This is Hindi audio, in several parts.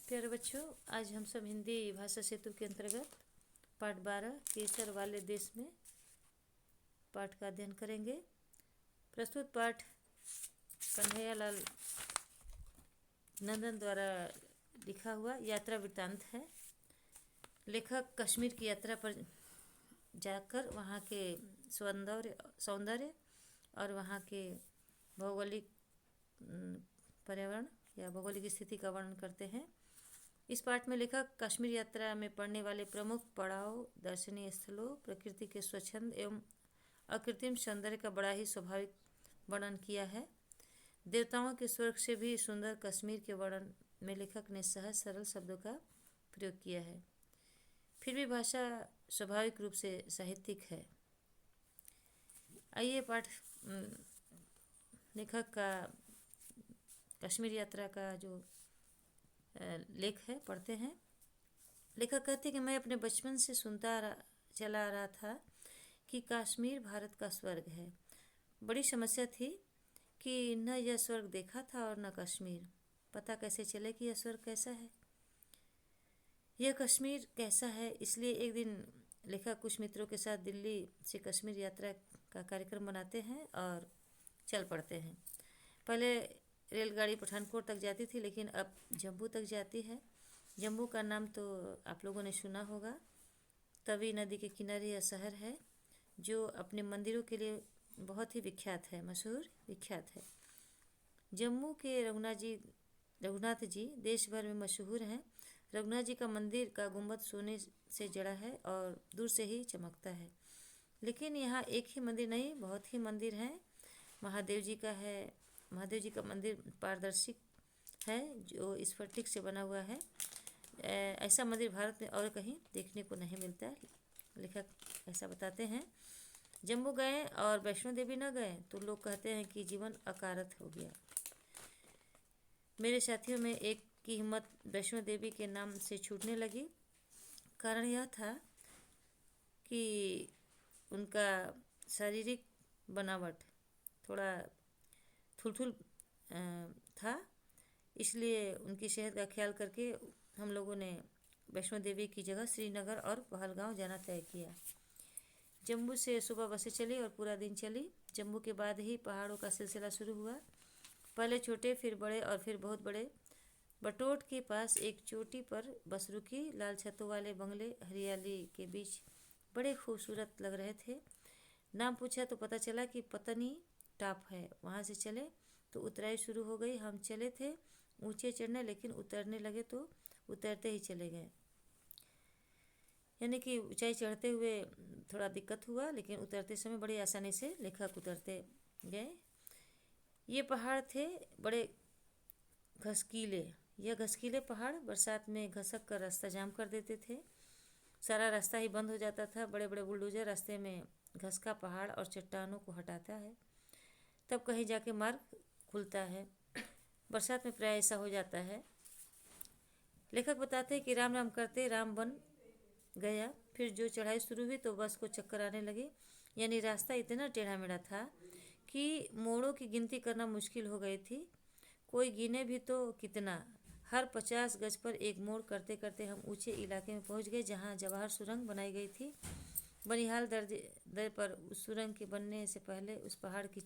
प्यारे बच्चों, आज हम सब हिंदी भाषा सेतु के अंतर्गत पाठ 12 केसर वाले देश में पाठ का अध्ययन करेंगे। प्रस्तुत पाठ कन्हैयालाल नंदन द्वारा लिखा हुआ यात्रा वृत्तांत है। लेखक कश्मीर की यात्रा पर जाकर वहाँ के सौंदर्य और वहाँ के भौगोलिक पर्यावरण या भौगोलिक स्थिति का वर्णन करते हैं। इस पाठ में लेखक कश्मीर यात्रा में पड़ने वाले प्रमुख पड़ाव, दर्शनीय स्थलों, प्रकृति के स्वच्छंद एवं अकृत्रिम सौंदर्य का बड़ा ही स्वाभाविक वर्णन किया है। देवताओं के स्वर्ग से भी सुंदर कश्मीर के वर्णन में लेखक ने सहज सरल शब्दों का प्रयोग किया है, फिर भी भाषा स्वाभाविक रूप से साहित्यिक है। आइए पाठ लेखक का कश्मीर यात्रा का जो लेख है पढ़ते हैं। लेखक कहते हैं कि मैं अपने बचपन से सुनता चला आ रहा था कि कश्मीर भारत का स्वर्ग है। बड़ी समस्या थी कि न यह स्वर्ग देखा था और न कश्मीर। पता कैसे चले कि यह स्वर्ग कैसा है, यह कश्मीर कैसा है। इसलिए एक दिन लेखक कुछ मित्रों के साथ दिल्ली से कश्मीर यात्रा का कार्यक्रम बनाते हैं और चल पड़ते हैं। पहले रेलगाड़ी पठानकोट तक जाती थी, लेकिन अब जम्मू तक जाती है। जम्मू का नाम तो आप लोगों ने सुना होगा। तवी नदी के किनारे यह शहर है जो अपने मंदिरों के लिए बहुत ही विख्यात है, मशहूर विख्यात है। जम्मू के रघुनाथ जी देश भर में मशहूर हैं। रघुनाथ जी का मंदिर का गुंबद सोने से जड़ा है और दूर से ही चमकता है। लेकिन यहाँ एक ही मंदिर नहीं, बहुत ही मंदिर हैं। महादेव जी का है। महादेव जी का मंदिर पारदर्शी है जो स्फटिक से बना हुआ है। ऐसा मंदिर भारत में और कहीं देखने को नहीं मिलता है। लेखक ऐसा बताते हैं। जम्मू गए और वैष्णो देवी न गए तो लोग कहते हैं कि जीवन अकारत हो गया। मेरे साथियों में एक की हिम्मत वैष्णो देवी के नाम से छूटने लगी। कारण यह था कि उनका शारीरिक बनावट थोड़ा थुलथुल था, इसलिए उनकी सेहत का ख्याल करके हम लोगों ने वैष्णो देवी की जगह श्रीनगर और पहलगांव जाना तय किया। जम्मू से सुबह बसें चली और पूरा दिन चली। जम्मू के बाद ही पहाड़ों का सिलसिला शुरू हुआ। पहले छोटे, फिर बड़े और फिर बहुत बड़े। बटोट के पास एक चोटी पर बस रुकी। लाल छतों वाले बंगले हरियाली के बीच बड़े खूबसूरत लग रहे थे। नाम पूछा तो पता चला कि पतनी टॉप है। वहाँ से चले तो उतराई शुरू हो गई। हम चले थे ऊंचे चढ़ने, लेकिन उतरने लगे तो उतरते ही चले गए। यानी कि ऊंचाई चढ़ते हुए थोड़ा दिक्कत हुआ, लेकिन उतरते समय बड़ी आसानी से लेखक उतरते गए। ये पहाड़ थे बड़े घसकीले। यह घसकीले पहाड़ बरसात में घसक कर रास्ता जाम कर देते थे। सारा रास्ता ही बंद हो जाता था। बड़े बड़े बुलडोजर रास्ते में घसका पहाड़ और चट्टानों को हटाता है, तब कहीं जाके मार्ग खुलता है। बरसात में प्राय ऐसा हो जाता है। लेखक बताते हैं कि राम राम करते राम बन गया। फिर जो चढ़ाई शुरू हुई तो बस को चक्कर आने लगे। यानी रास्ता इतना टेढ़ा मेढ़ा था कि मोड़ों की गिनती करना मुश्किल हो गई थी। कोई गिने भी तो कितना। हर 50 गज पर एक मोड़ करते करते हम ऊंचे इलाके में पहुंच गए, जहां जवाहर सुरंग बनाई गई थी। बनिहाल दर पर उस सुरंग के बनने से पहले उस पहाड़ की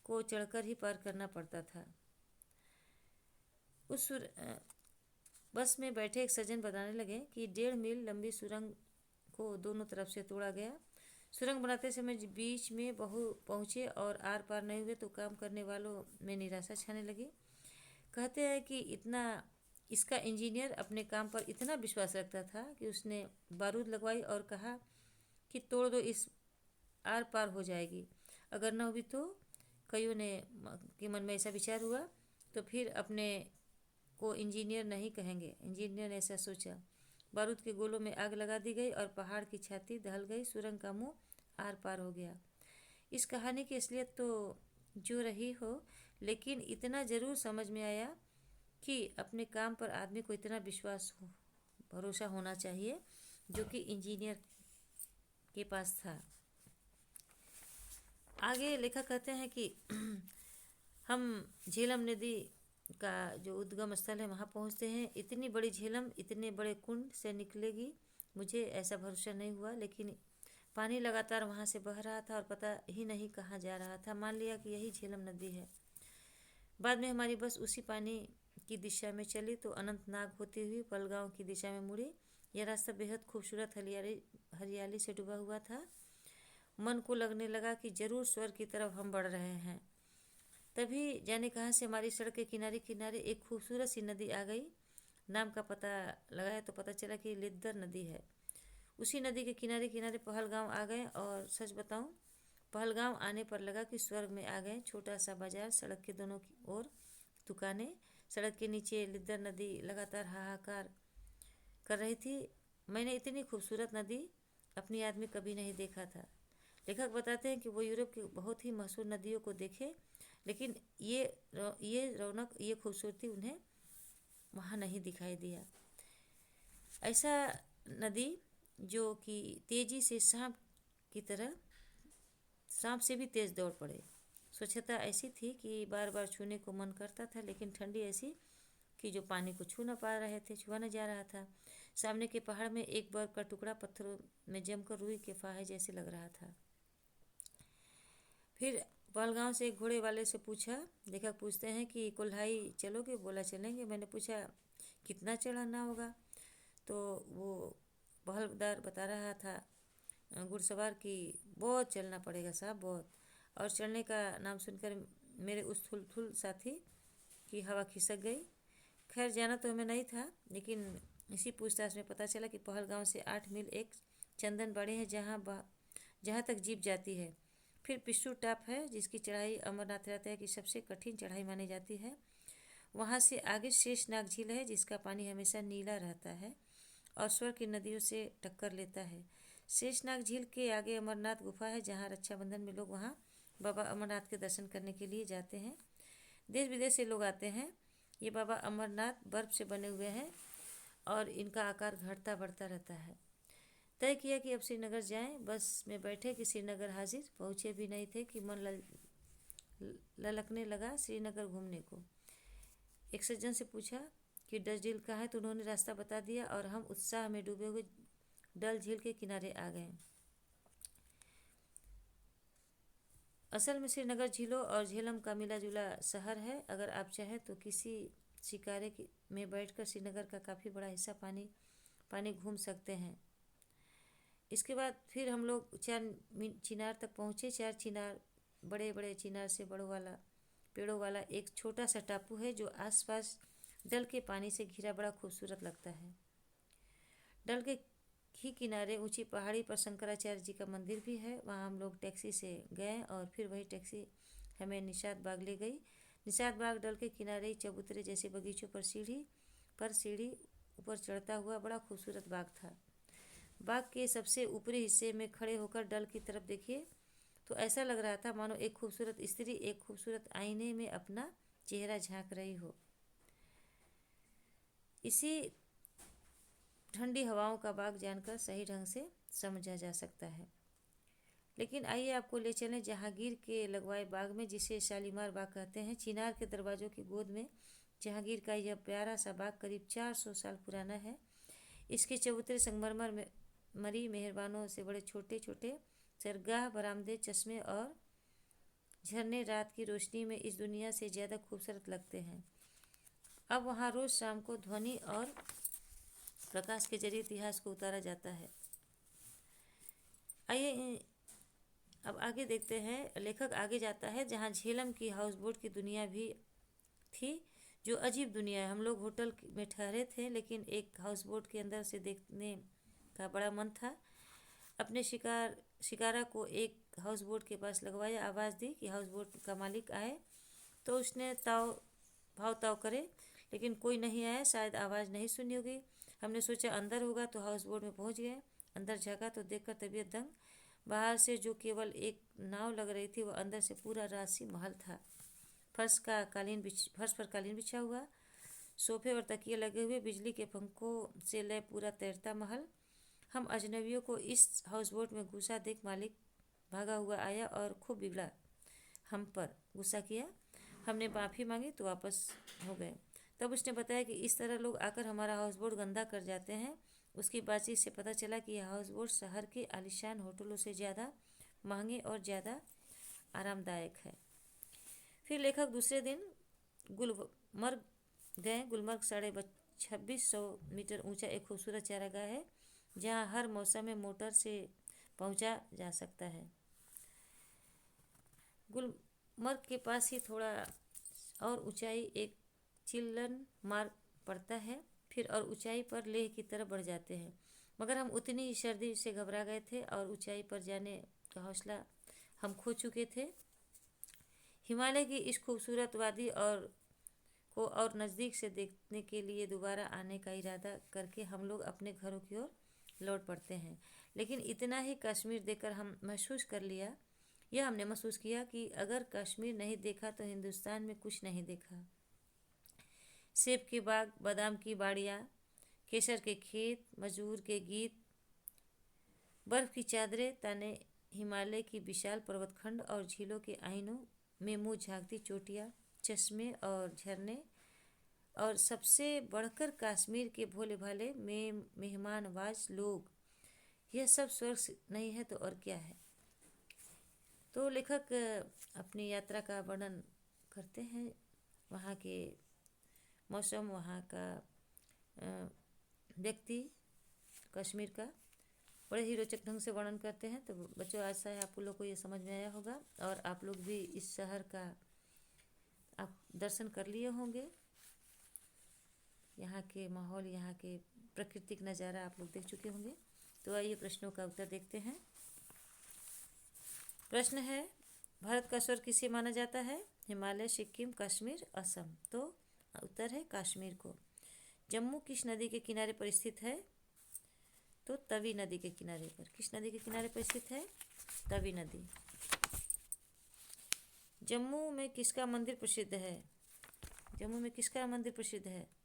को चढ़कर ही पार करना पड़ता था। उस बस में बैठे एक सज्जन बताने लगे कि 1.5 मील लंबी सुरंग को दोनों तरफ से तोड़ा गया। सुरंग बनाते समय बीच में पहुंचे और आर पार नहीं हुए तो काम करने वालों में निराशा छाने लगी। कहते हैं कि इसका इंजीनियर अपने काम पर इतना विश्वास रखता था कि उसने बारूद लगवाई और कहा कि तोड़ दो, इस आर पार हो जाएगी। अगर न हुई तो कईयों ने के मन में ऐसा विचार हुआ तो फिर अपने को इंजीनियर नहीं कहेंगे। इंजीनियर ने ऐसा सोचा। बारूद के गोलों में आग लगा दी गई और पहाड़ की छाती दहल गई। सुरंग का मुंह आर पार हो गया। इस कहानी की असलियत तो जो रही हो, लेकिन इतना जरूर समझ में आया कि अपने काम पर आदमी को इतना विश्वास भरोसा होना चाहिए जो कि इंजीनियर के पास था। आगे लेखक कहते हैं कि हम झेलम नदी का जो उद्गम स्थल है वहाँ पहुँचते हैं। इतनी बड़ी झेलम इतने बड़े कुंड से निकलेगी मुझे ऐसा भरोसा नहीं हुआ, लेकिन पानी लगातार वहाँ से बह रहा था और पता ही नहीं कहाँ जा रहा था। मान लिया कि यही झेलम नदी है। बाद में हमारी बस उसी पानी की दिशा में चली तो अनंतनाग होती हुई पलगांव की दिशा में मुड़ी। यह रास्ता बेहद खूबसूरत हरियाली से डूबा हुआ था। मन को लगने लगा कि जरूर स्वर्ग की तरफ हम बढ़ रहे हैं। तभी जाने कहाँ से हमारी सड़क के किनारे किनारे एक खूबसूरत सी नदी आ गई। नाम का पता लगाया तो पता चला कि लिद्दर नदी है। उसी नदी के किनारे किनारे पहलगांव आ गए और सच बताऊं, पहलगांव आने पर लगा कि स्वर्ग में आ गए। छोटा सा बाजार, सड़क के दोनों ओर दुकानें, सड़क के नीचे लिद्दर नदी लगातार हाहाकार कर रही थी। मैंने इतनी खूबसूरत नदी अपनी याद में कभी नहीं देखा था। लेखक बताते हैं कि वो यूरोप की बहुत ही मशहूर नदियों को देखे, लेकिन ये रौनक, ये खूबसूरती उन्हें वहाँ नहीं दिखाई दिया। ऐसा नदी जो कि तेजी से सांप की तरह, सांप से भी तेज दौड़ पड़े। स्वच्छता ऐसी थी कि बार बार छूने को मन करता था, लेकिन ठंडी ऐसी कि जो पानी को छू न पा रहे थे, छुआ न जा रहा था। सामने के पहाड़ में एक बर्फ का टुकड़ा पत्थरों में जमकर रुई के फाहे जैसे लग रहा था। फिर पहलगांव से एक घोड़े वाले से पूछा, लेखक पूछते हैं कि कोल्हाई चलोगे? बोला चलेंगे। मैंने पूछा कितना चढ़ाना होगा? तो वो पहलदार बता रहा था घुड़सवार की बहुत चलना पड़ेगा साहब, बहुत। और चढ़ने का नाम सुनकर मेरे उस थुलथुल साथी की हवा खिसक गई। खैर जाना तो हमें नहीं था, लेकिन इसी पूछताछ में पता चला कि पहलगांव से 8 मील एक चंदनबाड़ी है जहाँ तक जीप जाती है। फिर पिस्सू टाप है जिसकी चढ़ाई अमरनाथ रहता है कि सबसे कठिन चढ़ाई मानी जाती है। वहाँ से आगे शेषनाग झील है जिसका पानी हमेशा नीला रहता है और स्वर्ग की नदियों से टक्कर लेता है। शेषनाग झील के आगे अमरनाथ गुफा है जहाँ रक्षाबंधन में लोग वहाँ बाबा अमरनाथ के दर्शन करने के लिए जाते हैं। देश विदेश से लोग आते हैं। ये बाबा अमरनाथ बर्फ से बने हुए हैं और इनका आकार घटता बढ़ता रहता है। तय किया कि अब श्रीनगर जाएं। बस में बैठे कि श्रीनगर हाजिर। पहुँचे भी नहीं थे कि मन ललकने लगा श्रीनगर घूमने को। एक सज्जन से पूछा कि डल झील कहाँ है, तो उन्होंने रास्ता बता दिया और हम उत्साह में डूबे हुए डल झील के किनारे आ गए। असल में श्रीनगर झीलों और झेलम का मिला जुला शहर है। अगर आप चाहें तो किसी शिकारे में बैठकर श्रीनगर का काफ़ी बड़ा हिस्सा पानी घूम सकते हैं। इसके बाद फिर हम लोग 4 चिनार तक पहुँचे। 4 चिनार, बड़े बड़े चिनार से पेड़ों वाला एक छोटा सा टापू है जो आसपास डल के पानी से घिरा बड़ा खूबसूरत लगता है। डल के ही किनारे ऊंची पहाड़ी पर शंकराचार्य जी का मंदिर भी है। वहाँ हम लोग टैक्सी से गए और फिर वही टैक्सी हमें निषाद बाग ले गई। निषाद बाग डल के किनारे चबूतरे जैसे बगीचों पर सीढ़ी ऊपर चढ़ता हुआ बड़ा खूबसूरत बाग था। बाग के सबसे ऊपरी हिस्से में खड़े होकर डल की तरफ देखिए तो ऐसा लग रहा था मानो एक खूबसूरत स्त्री एक खूबसूरत आईने में अपना चेहरा झांक रही हो। इसी ठंडी हवाओं का बाग जानकर सही ढंग से समझा जा सकता है। लेकिन आइए आपको ले चलें जहांगीर के लगवाए बाग में, जिसे शालीमार बाग कहते हैं। चिनार के दरवाज़ों की गोद में जहांगीर का यह प्यारा सा बाग करीब 400 साल पुराना है। इसके चबूतरे संगमरमर में मरी मेहरबानों से बड़े छोटे छोटे चरगाह, बरामदे, चश्मे और झरने रात की रोशनी में इस दुनिया से ज़्यादा खूबसूरत लगते हैं। अब वहाँ रोज़ शाम को ध्वनि और प्रकाश के जरिए इतिहास को उतारा जाता है। आइए अब आगे देखते हैं। लेखक आगे जाता है जहाँ झेलम की हाउस बोट की दुनिया भी थी, जो अजीब दुनिया है। हम लोग होटल में ठहरे थे, लेकिन एक हाउस बोट के अंदर से देखने का बड़ा मन था। अपने शिकारा को एक हाउस बोट के पास लगवाया, आवाज़ दी कि हाउस बोट का मालिक आए, तो उसने भाव ताव करे, लेकिन कोई नहीं आया। शायद आवाज़ नहीं सुनी होगी। हमने सोचा अंदर होगा, तो हाउस बोट में पहुंच गए। अंदर झाँका तो देखकर तबीयत दंग। बाहर से जो केवल एक नाव लग रही थी, वह अंदर से पूरा राजसी महल था। फर्श पर कालीन बिछा हुआ, सोफे और तकिए लगे हुए, बिजली के पंखों से लय पूरा तैरता महल। हम अजनबियों को इस हाउस बोट में घुसा देख मालिक भागा हुआ आया और खूब बिगड़ा, हम पर गुस्सा किया हमने माफ़ी मांगी तो वापस हो गए। तब उसने बताया कि इस तरह लोग आकर हमारा हाउस बोट गंदा कर जाते हैं। उसकी बातचीत से पता चला कि यह हाउस बोट शहर के आलीशान होटलों से ज़्यादा महंगे और ज़्यादा आरामदायक है। फिर लेखक दूसरे दिन गुलमर्ग गए। गुलमर्ग 2600 मीटर ऊंचा एक खूबसूरत चारागाह है जहां हर मौसम में मोटर से पहुंचा जा सकता है। गुलमर्ग के पास ही थोड़ा और ऊंचाई एक चिल्लन मार्ग पड़ता है। फिर और ऊंचाई पर लेह की तरफ बढ़ जाते हैं, मगर हम उतनी ही सर्दी से घबरा गए थे और ऊंचाई पर जाने का हौसला हम खो चुके थे। हिमालय की इस खूबसूरत वादी और नज़दीक से देखने के लिए दोबारा आने का इरादा करके हम लोग अपने घरों की ओर लौट पड़ते हैं। लेकिन इतना ही कश्मीर देखकर हमने महसूस किया कि अगर कश्मीर नहीं देखा तो हिंदुस्तान में कुछ नहीं देखा। सेब के बाग, बादाम की बाड़ियाँ, केसर के खेत, मजदूर के गीत, बर्फ़ की चादरें ताने हिमालय की विशाल पर्वतखंड और झीलों के आइनों में मुँह झाँकती चोटियाँ, चश्मे और झरने, और सबसे बढ़कर कश्मीर के भोले भाले मेहमानवाज लोग, यह सब स्वर्ग नहीं है तो और क्या है। तो लेखक अपनी यात्रा का वर्णन करते हैं, वहाँ के मौसम, वहाँ का व्यक्ति, कश्मीर का बड़े ही रोचक ढंग से वर्णन करते हैं। तो बच्चों, आशा है आप लोग को ये समझ में आया होगा और आप लोग भी इस शहर का आप दर्शन कर लिए होंगे। यहाँ के माहौल, यहाँ के प्राकृतिक नज़ारा आप लोग देख चुके होंगे। तो आइए प्रश्नों का उत्तर देखते हैं। प्रश्न है, भारत का स्वर्ग किसे माना जाता है? हिमालय, सिक्किम, कश्मीर, असम। तो उत्तर है कश्मीर को। जम्मू किस नदी के किनारे पर स्थित है? तो तवी नदी के किनारे पर। किस नदी के किनारे पर स्थित है? तवी नदी। जम्मू में किसका मंदिर प्रसिद्ध है? जम्मू में किसका मंदिर प्रसिद्ध है?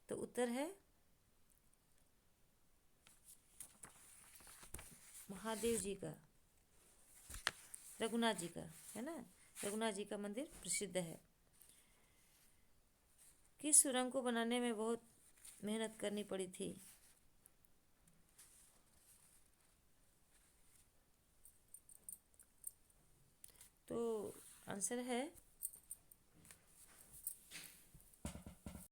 तो उत्तर है महादेव जी का, रघुनाथ जी का, है ना। रघुनाथ जी का मंदिर प्रसिद्ध है। किस सुरंग को बनाने में बहुत मेहनत करनी पड़ी थी? तो आंसर है